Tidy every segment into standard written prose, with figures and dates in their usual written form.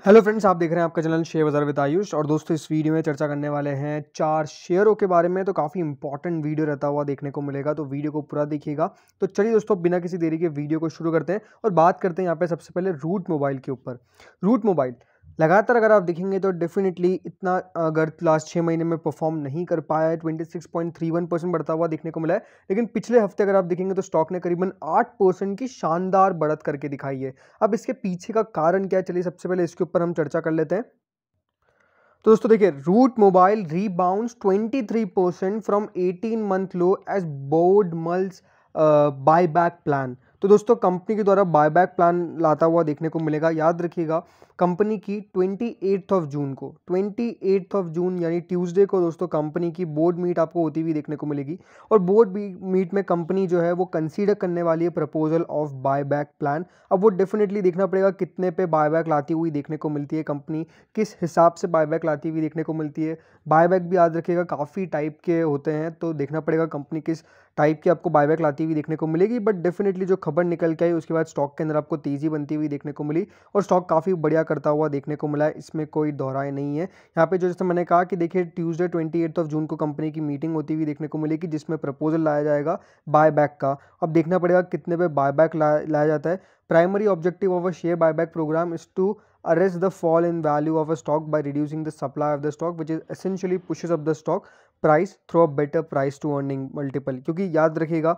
Hello friends, आप देख रहे हैं आपका चैनल शेयर बाजार विद आयुष। और दोस्तों, इस वीडियो में चर्चा करने वाले हैं 4 शेयरों के बारे में। तो काफ़ी इंपॉर्टेंट वीडियो रहता हुआ देखने को मिलेगा, तो वीडियो को पूरा देखिएगा। तो चलिए दोस्तों, बिना किसी देरी के वीडियो को शुरू करते हैं और बात करते हैं यहाँ पे सबसे पहले रूट मोबाइल के ऊपर। रूट मोबाइल लगातार अगर आप देखेंगे तो डेफिनेटली इतना अगर लास्ट 6 महीने में परफॉर्म नहीं कर पाया है, 26.31% बढ़ता हुआ देखने को मिला है। लेकिन पिछले हफ्ते अगर आप देखेंगे तो स्टॉक ने करीबन 8% की शानदार बढ़त करके दिखाई है। अब इसके पीछे का कारण क्या है, चलिए सबसे पहले इसके ऊपर हम चर्चा कर लेते हैं। तो दोस्तों देखिए, Route Mobile rebounds 23% from 18 month low as board mulls buyback plan. तो दोस्तों, कंपनी के द्वारा बायबैक प्लान लाता हुआ देखने को मिलेगा। याद रखिएगा, कंपनी की 28 ऑफ जून यानी ट्यूसडे को दोस्तों कंपनी की बोर्ड मीट आपको होती हुई देखने को मिलेगी। और बोर्ड मीट में कंपनी जो है वो कंसीडर करने वाली है प्रपोजल ऑफ बायबैक प्लान। अब वो डेफिनेटली देखना पड़ेगा कितने पे बायबैक लाती हुई देखने को मिलती है कंपनी, किस हिसाब से बायबैक लाती हुई देखने को मिलती है। बायबैक भी याद रखिएगा काफ़ी टाइप के होते हैं, तो देखना पड़ेगा कंपनी किस टाइप की आपको बायबैक लाती हुई देखने को मिलेगी। बट डेफिनेटली जो खबर निकल के आई उसके बाद स्टॉक के अंदर आपको तेज़ी बनती हुई देखने को मिली और स्टॉक काफ़ी बढ़िया करता हुआ देखने को मिला है, इसमें कोई दोहराए नहीं है। यहाँ पे जो जैसे मैंने कहा कि देखिए, ट्यूसडे 28 ऑफ जून को कंपनी की मीटिंग होती हुई देखने को मिलेगी जिसमें प्रपोजल लाया जाएगा बायबैक का। अब देखना पड़ेगा कितने पे बायबैक लाया जाता है। Primary objective of a share buyback program is to arrest the fall in value of a stock by reducing the supply of the stock, which is essentially pushes up the stock price through a better price to earning multiple। क्योंकि याद रखिएगा,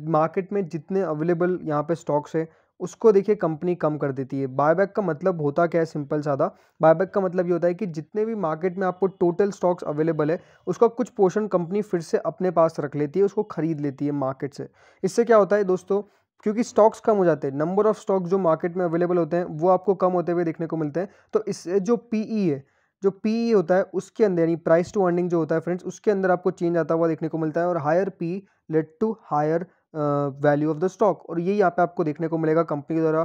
market में जितने available यहाँ पे stocks है उसको देखिए कंपनी कम कर देती है। बायबैक का मतलब होता क्या है, सिंपल सादा। बायबैक का मतलब ये होता है कि जितने भी मार्केट में आपको टोटल स्टॉक्स अवेलेबल है उसका कुछ पोर्शन कंपनी फिर से अपने पास रख लेती है, उसको खरीद लेती है मार्केट से। इससे क्या होता है दोस्तों, क्योंकि स्टॉक्स कम हो जाते हैं, नंबर ऑफ स्टॉक्स जो मार्केट में अवेलेबल होते हैं वो आपको कम होते हुए देखने को मिलते हैं। तो इससे जो पीई है, जो पीई होता है उसके अंदर यानी प्राइस टू अर्निंग जो होता है फ्रेंड्स, उसके अंदर आपको चेंज आता हुआ देखने को मिलता है। और higher P led to higher value of the stock, और ये यहाँ पे आपको देखने को मिलेगा कंपनी के द्वारा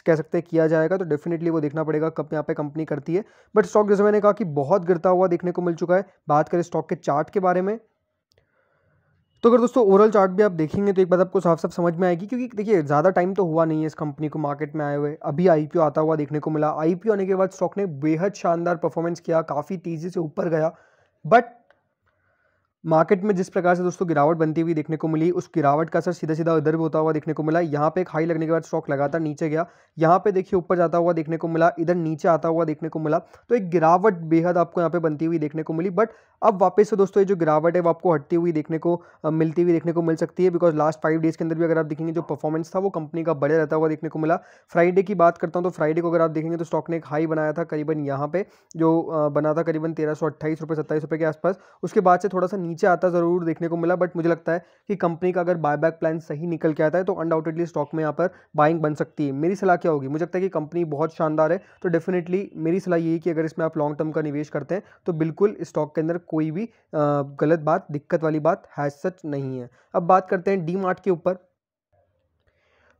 कह सकते हैं किया जाएगा। तो डेफिनेटली वो देखना पड़ेगा कब यहाँ पे कंपनी करती है। बट स्टॉक जैसे मैंने कहा कि बहुत गिरता हुआ देखने को मिल चुका है। बात करें स्टॉक के चार्ट के बारे में, तो अगर दोस्तों ओवरऑल चार्ट भी आप देखेंगे तो एक बात आपको साफ साफ समझ में आएगी। क्योंकि देखिए, ज़्यादा टाइम तो हुआ नहीं है इस कंपनी को मार्केट में आए हुए, अभी आईपीओ आता हुआ देखने को मिला। आईपीओ आने के बाद स्टॉक ने बेहद शानदार परफॉर्मेंस किया, काफ़ी तेज़ी से ऊपर गया। बट मार्केट में जिस प्रकार से दोस्तों गिरावट बनती हुई देखने को मिली, उस गिरावट का असर सीधा सीधा इधर भी होता हुआ देखने को मिला। यहाँ पे एक हाई लगने के बाद स्टॉक लगातार नीचे गया, यहाँ पे देखिए ऊपर जाता हुआ देखने को मिला, इधर नीचे आता हुआ देखने को मिला। तो एक गिरावट बेहद आपको यहाँ पे बनती हुई देखने को मिली। बट अब वापस से दोस्तों ये जो गिरावट है वो आपको हटती हुई देखने को मिलती हुई देखने को मिल सकती है। बिकॉज लास्ट 5 डेज़ के अंदर भी अगर आप देखेंगे जो परफॉर्मेंस था वो कंपनी का बढ़िया रहता हुआ देखने को मिला। फ्राइडे की बात करता हूँ तो फ्राइडे को अगर आप देखेंगे तो स्टॉक ने एक हाई बनाया था करीबन यहाँ पे, जो बना था करीबन 1328 रुपये 27 रुपये के आसपास। उसके बाद से थोड़ा सा नीचे आता ज़रूर देखने को मिला। बट मुझे लगता है कि कंपनी का अगर बायबैक प्लान सही निकल के आता है तो अनडाउटेडली स्टॉक में यहाँ पर बाइंग बन सकती है। मेरी सलाह क्या होगी, मुझे लगता है कि कंपनी बहुत शानदार है, तो डेफिनेटली मेरी सलाह यही कि अगर इसमें आप लॉन्ग टर्म का निवेश करते हैं तो बिल्कुल स्टॉक के अंदर कोई भी गलत बात, दिक्कत वाली बात हैज सच नहीं है। अब बात करते हैं डी मार्ट के ऊपर।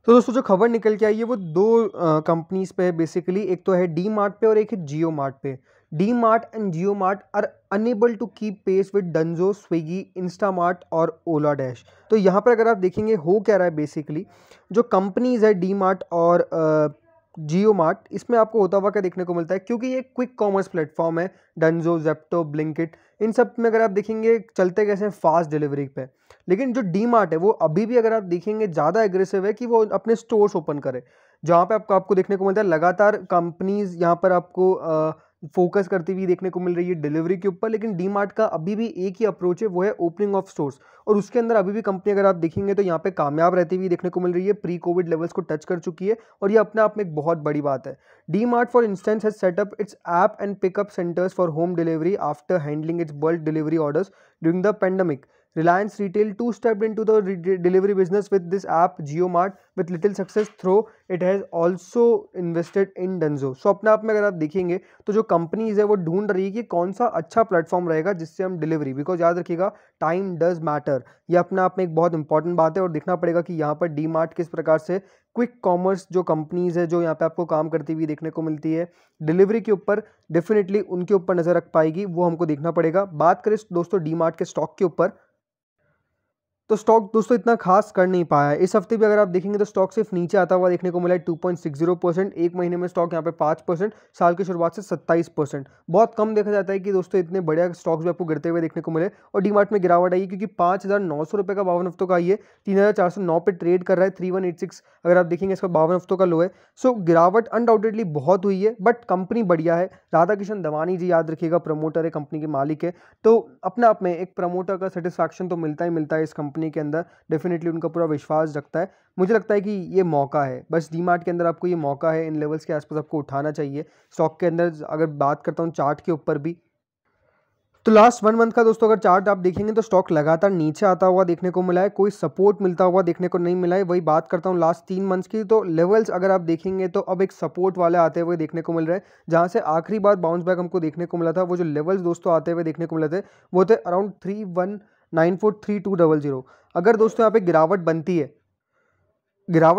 तो दोस्तों, जो खबर निकल के आई है वो दो कंपनीज पे है बेसिकली। एक तो है डी मार्ट पे और एक है जियो मार्ट पे। D Mart and Jio Mart are unable to keep pace with Dunzo, Swiggy, Instamart और ओला डैश। तो यहाँ पर अगर आप देखेंगे हो क्या रहा है, बेसिकली जो कंपनीज है डी मार्ट और जियो मार्ट, इसमें आपको होता हुआ क्या देखने को मिलता है, क्योंकि ये क्विक कॉमर्स प्लेटफॉर्म है, डंजो, जेप्टो, ब्लिंकिट, इन सब में अगर आप देखेंगे चलते कैसे हैं, फास्ट डिलीवरी पे। लेकिन जो डी मार्ट है वो अभी भी अगर आप देखेंगे ज़्यादा एग्रेसिव है कि वो अपने स्टोर्स ओपन करे, जहाँ पे आपको देखने को मिलता है लगातार कंपनीज यहाँ पर आपको फोकस करती हुई देखने को मिल रही है डिलीवरी के ऊपर। लेकिन डी मार्ट का अभी भी एक ही अप्रोच है, वो है ओपनिंग ऑफ स्टोर्स। और उसके अंदर अभी भी कंपनी अगर आप देखेंगे तो यहाँ पे कामयाब रहती हुई देखने को मिल रही है, प्री कोविड लेवल्स को टच कर चुकी है, और ये अपने आप में एक बहुत बड़ी बात है। D mart for instance has set up it's app and pickup centres for home delivery after handling it's bulk delivery orders during the pandemic. Reliance Retail too stepped into the delivery business with this app JioMart with little success, though it has also invested in Dunzo। So अपने आप में अगर आप देखेंगे तो जो companies है वो ढूंढ रही है कि कौन सा अच्छा प्लेटफॉर्म रहेगा जिससे हम डिलीवरी, बिकॉज याद रखिएगा टाइम डज मैटर, ये अपने आप में एक बहुत इंपॉर्टेंट बात है। और देखना पड़ेगा कि यहाँ पर डी मार्ट किस प्रकार से क्विक कॉमर्स जो कंपनीज है जो यहाँ पे आपको काम करती हुई देखने को मिलती है डिलीवरी के ऊपर, डेफिनेटली उनके ऊपर नजर रख पाएगी, वो हमको देखना पड़ेगा। बात करें दोस्तों डी मार्ट के स्टॉक के ऊपर, तो स्टॉक दोस्तों इतना खास कर नहीं पाया है। इस हफ्ते भी अगर आप देखेंगे तो स्टॉक सिर्फ नीचे आता हुआ देखने को मिला है 2.60%। एक महीने में स्टॉक यहाँ पे 5%, साल की शुरुआत से 27%। बहुत कम देखा जाता है कि दोस्तों इतने बढ़िया स्टॉक्स भी आपको गिरते हुए देखने को मिले। और डीमार्ट में गिरावट आई क्योंकि 5,900 रुपये का 52 हफ्तों का आई है, 3,409 पे ट्रेड कर रहा है, 3,186 अगर आप देखेंगे इसका 52 हफ्तों का लो है। सो गिरावट अनडाउटेडली बहुत हुई है, बट कंपनी बढ़िया है। राधा किशन दवानी जी याद रखिएगा, प्रमोटर है, कंपनी के मालिक है। तो अपने आप में एक प्रमोटर का सेटिस्फैक्शन तो मिलता ही मिलता है इस कंपनी के अंदर। डेफिनेटली उनका पूरा विश्वास रखता है। मुझे लगता है कि ये मौका है, बस डीमार्ट के अंदर आपको ये मौका है, इन लेवल्स के आसपास आपको उठाना चाहिए। स्टॉक के अंदर अगर बात करता हूँ चार्ट के ऊपर भी, तो लास्ट 1 मंथ का दोस्तों अगर चार्ट आप देखेंगे तो स्टॉक लगातार नीचे आता हुआ देखने को मिला है, कोई सपोर्ट मिलता हुआ देखने को नहीं मिला है। वही बात करता हूँ लास्ट 3 मंथ्स की, तो लेवल्स अगर आप देखेंगे तो अब एक सपोर्ट वाले आते हुए देखने को मिल रहे हैं। जहाँ से आखिरी बार बाउंस बैक हमको देखने को मिला था, वो जो लेवल्स दोस्तों आते हुए देखने को मिले थे वो थे अराउंड 31943200। अगर दोस्तों यहाँ पे गिरावट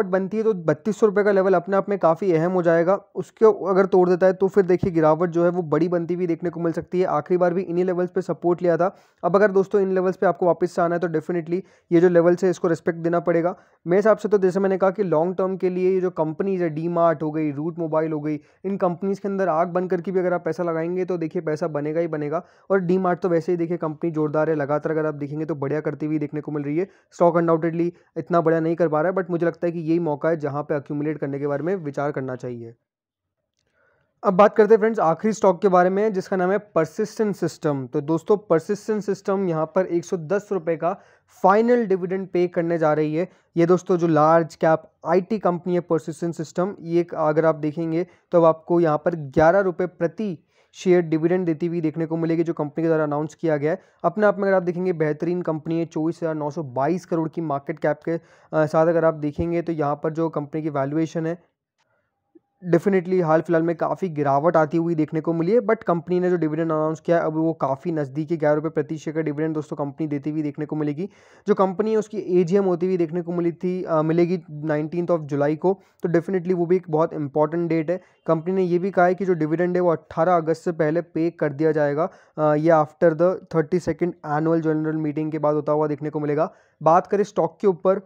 बनती है तो 3200 रुपये का लेवल अपने आप में काफ़ी अहम हो जाएगा। उसके अगर तोड़ देता है तो फिर देखिए गिरावट जो है वो बड़ी बनती हुई देखने को मिल सकती है। आखिरी बार भी इन्हीं लेवल्स पे सपोर्ट लिया था। अब अगर दोस्तों इन लेवल्स पे आपको वापस से आना है तो डेफिनेटली ये जो लेवल्स है इसको रिस्पेक्ट देना पड़ेगा। मेरे हिसाब से तो जैसे मैंने कहा कि लॉन्ग टर्म के लिए ये जो कंपनीज है, डी मार्ट हो गई, रूट मोबाइल हो गई, इन कंपनीज़ के अंदर आग बन करके भी अगर आप पैसा लगाएंगे तो देखिए पैसा बनेगा ही बनेगा। और डी मार्ट तो वैसे ही देखिए कंपनी जोरदार है, लगातार अगर आप देखेंगे तो बढ़िया करती हुई देखने को मिल रही है। स्टॉक अनडाउटेडली इतना बढ़िया नहीं कर पा रहा है, बट मुझे लगता है कि यही मौका है जहां पे अक्यूमुलेट करने के बारे में विचार करना चाहिए। अब बात करते हैं फ्रेंड्स आखिरी स्टॉक के बारे में, जिसका नाम है परसिस्टेंट सिस्टम। तो दोस्तों परसिस्टेंट सिस्टम यहाँ पर 110 रुपये का फाइनल डिविडेंड पे करने जा रही है। ये दोस्तों जो लार्ज कैप आईटी कंपनी है परसिस्टेंट सिस्टम, ये अगर आप देखेंगे तो अब आपको यहाँ पर 11 रुपये प्रति शेयर डिविडेंड देती हुई देखने को मिलेगी, जो कंपनी के द्वारा अनाउंस किया गया है। अपने आप में अगर आप देखेंगे बेहतरीन कंपनी है, 24,922 करोड़ की मार्केट कैप के साथ अगर आप देखेंगे तो यहाँ पर जो कंपनी की वैल्यूएशन है डेफिनेटली हाल फिलहाल में काफ़ी गिरावट आती हुई देखने को मिली है। बट कंपनी ने जो डिविडेंड अनाउंस किया है अब वो काफ़ी नज़दीक है, 11 रुपये प्रति शेयर का डिविडेंड दोस्तों कंपनी देती हुई देखने को मिलेगी। जो कंपनी है उसकी एजीएम होती हुई देखने को मिलेगी 19 जुलाई को। तो डेफिनेटली वो भी एक बहुत इंपॉर्टेंट डेट है। कंपनी ने ये भी कहा है कि जो डिविडेंड है वो 18 अगस्त से पहले पे कर दिया जाएगा। ये after the 32nd annual general meeting के बाद होता हुआ देखने को मिलेगा। बात करें स्टॉक के ऊपर,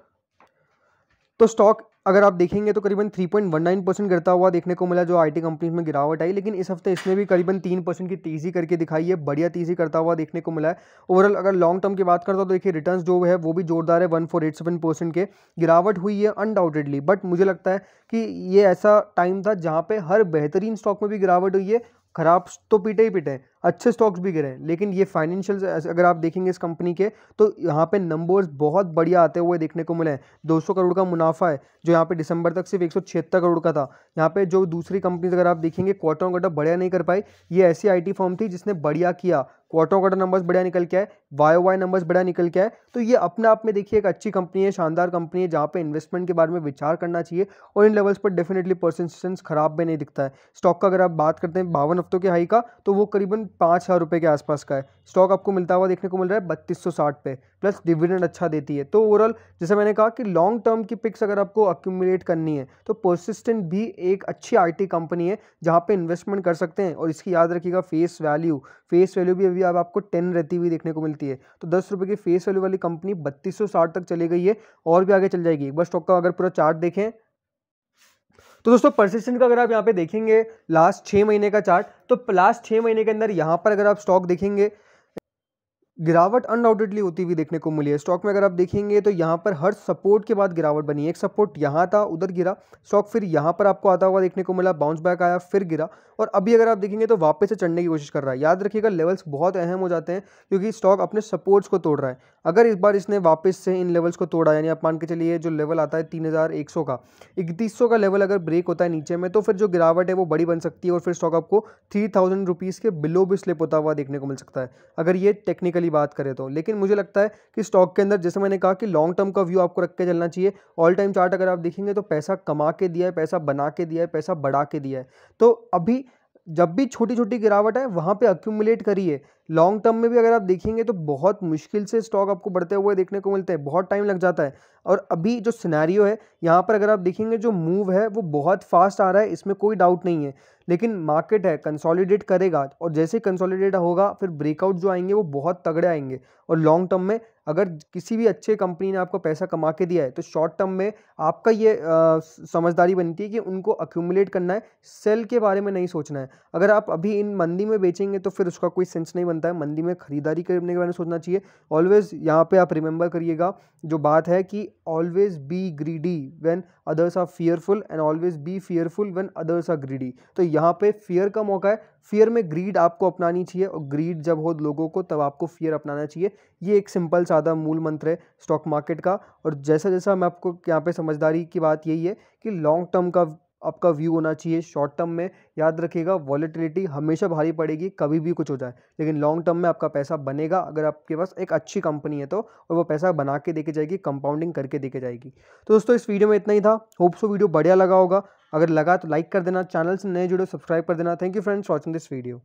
तो स्टॉक अगर आप देखेंगे तो करीबन 3.19% गिरता हुआ देखने को मिला, जो आईटी कंपनीज में गिरावट आई। लेकिन इस हफ्ते इसने भी करीबन 3% की तेज़ी करके दिखाई है, बढ़िया तेज़ी करता हुआ देखने को मिला है। ओवरऑल अगर लॉन्ग टर्म की बात करता हूँ तो देखिए रिटर्न्स जो है वो भी जोरदार है, 1487% के। गिरावट हुई है अनडाउटेडली, बट मुझे लगता है कि ये ऐसा टाइम था जहाँ पे हर बेहतरीन स्टॉक में भी गिरावट हुई है। खराब तो पीटे ही पीटे, अच्छे स्टॉक्स भी गिरे, लेकिन ये फाइनेंशियल अगर आप देखेंगे इस कंपनी के तो यहाँ पे नंबर्स बहुत बढ़िया आते हुए देखने को मिले हैं। 200 करोड़ का मुनाफा है, जो यहाँ पे दिसंबर तक सिर्फ 176 करोड़ का था। यहाँ पे जो दूसरी कंपनीज अगर आप देखेंगे क्वार्टर ऑन क्वार्टर बढ़िया नहीं कर पाई। ये ऐसी आईटी फर्म थी जिसने बढ़िया किया, क्वार्टर क्वार्टर नंबर्स बढ़िया निकल के आए, वाई नंबर्स बढ़िया निकल के आए। तो ये अपने आप में देखिए एक अच्छी कंपनी है, शानदार कंपनी है, जहाँ पे इन्वेस्टमेंट के बारे में विचार करना चाहिए। और इन लेवल्स पर डेफिनेटली परसिस्टेंस खराब भी नहीं दिखता है। स्टॉक का अगर आप बात करते हैं 52 हफ्तों के हाई का, तो वो करीबन 5,000 रुपये के आसपास का है। स्टॉक आपको मिलता हुआ देखने को मिल रहा है 3260 पे, प्लस डिविडेंड अच्छा देती है। तो ओवरऑल जैसे मैंने कहा कि लॉन्ग टर्म की पिक्स अगर आपको अक्यूमुलेट करनी है तो परसिस्टेंट भी एक अच्छी आईटी कंपनी है जहाँ पे इन्वेस्टमेंट कर सकते हैं। और इसकी याद रखिएगा फेस वैल्यू भी अभी अब आपको 10 रहती हुई देखने को मिलती है। तो 10 रुपये की फेस वैल्यू वाली कंपनी 3260 तक चली गई है और भी आगे चल जाएगी। एक बार स्टॉक का अगर पूरा चार्ट देखें तो दोस्तों परसिस्टेंट का अगर आप यहाँ पे देखेंगे लास्ट 6 महीने का चार्ट, तो लास्ट 6 महीने के अंदर यहाँ पर अगर आप स्टॉक देखेंगे गिरावट अनडाउटेडली होती हुई देखने को मिली है। स्टॉक में अगर आप देखेंगे तो यहाँ पर हर सपोर्ट के बाद गिरावट बनी है। एक सपोर्ट यहाँ था, उधर गिरा स्टॉक, फिर यहाँ पर आपको आता हुआ देखने को मिला, बाउंस बैक आया, फिर गिरा, और अभी अगर आप देखेंगे तो वापस से चढ़ने की कोशिश कर रहा है। याद रखिएगा लेवल्स बहुत अहम हो जाते हैं क्योंकि स्टॉक अपने सपोर्ट्स को तोड़ रहा है। अगर इस बार इसने वापस से इन लेवल्स को तोड़ा, यानी आप मान के चलिए जो लेवल आता है 3100 का, 3100 का लेवल अगर ब्रेक होता है नीचे में, तो फिर जो गिरावट है वो बड़ी बन सकती है और फिर स्टॉक आपको 3000 रुपीज़ के बिलो भी स्लिप होता हुआ देखने को मिल सकता है, अगर ये टेक्निकली बात करें तो। लेकिन मुझे लगता है कि स्टॉक के अंदर जैसे मैंने कहा कि लॉन्ग टर्म का व्यू आपको रख के चलना चाहिए। ऑल टाइम चार्ट अगर आप देखेंगे तो पैसा कमा के दिया है, पैसा बना के दिया है, पैसा बढ़ा के दिया है। तो अभी जब भी छोटी छोटी गिरावट है वहाँ पे अक्यूमुलेट करिए, लॉन्ग टर्म में भी अगर आप देखेंगे तो बहुत मुश्किल से स्टॉक आपको बढ़ते हुए देखने को मिलते हैं, बहुत टाइम लग जाता है। और अभी जो सिनेरियो है यहाँ पर अगर आप देखेंगे जो मूव है वो बहुत फास्ट आ रहा है, इसमें कोई डाउट नहीं है। लेकिन मार्केट है कंसोलिडेट करेगा, और जैसे कंसोलिडेट होगा फिर ब्रेकआउट जो आएंगे वो बहुत तगड़े आएंगे। और लॉन्ग टर्म में अगर किसी भी अच्छे कंपनी ने आपको पैसा कमा के दिया है तो शॉर्ट टर्म में आपका ये समझदारी बनती है कि उनको अक्यूमुलेट करना है, सेल के बारे में नहीं सोचना है। अगर आप अभी इन मंदी में बेचेंगे तो फिर उसका कोई सेंस नहीं बनता है, मंदी में खरीदारी करने के बारे में सोचना चाहिए। ऑलवेज यहाँ पे आप रिमेंबर करिएगा जो बात है कि always be greedy when others are fearful and always be fearful when others are greedy. तो यहाँ पे फियर का मौका है, फियर में ग्रीड आपको अपनानी चाहिए, और ग्रीड जब हो लोगों को तब आपको फियर अपनाना चाहिए। ये एक सिंपल सादा मूल मंत्र है स्टॉक मार्केट का। और जैसा जैसा मैं आपको यहाँ पे समझदारी की बात यही है कि लॉन्ग टर्म का आपका व्यू होना चाहिए। शॉर्ट टर्म में याद रखिएगा वॉलेटिलिटी हमेशा भारी पड़ेगी, कभी भी कुछ हो जाए, लेकिन लॉन्ग टर्म में आपका पैसा बनेगा अगर आपके पास एक अच्छी कंपनी है तो, और वो पैसा बना के देके जाएगी, कंपाउंडिंग करके देके जाएगी। तो दोस्तों इस वीडियो में इतना ही था, होप सो वीडियो बढ़िया लगा होगा। अगर लगा तो लाइक कर देना, चैनल से नए जुड़े सब्सक्राइब कर देना। Thank you friends watching this video.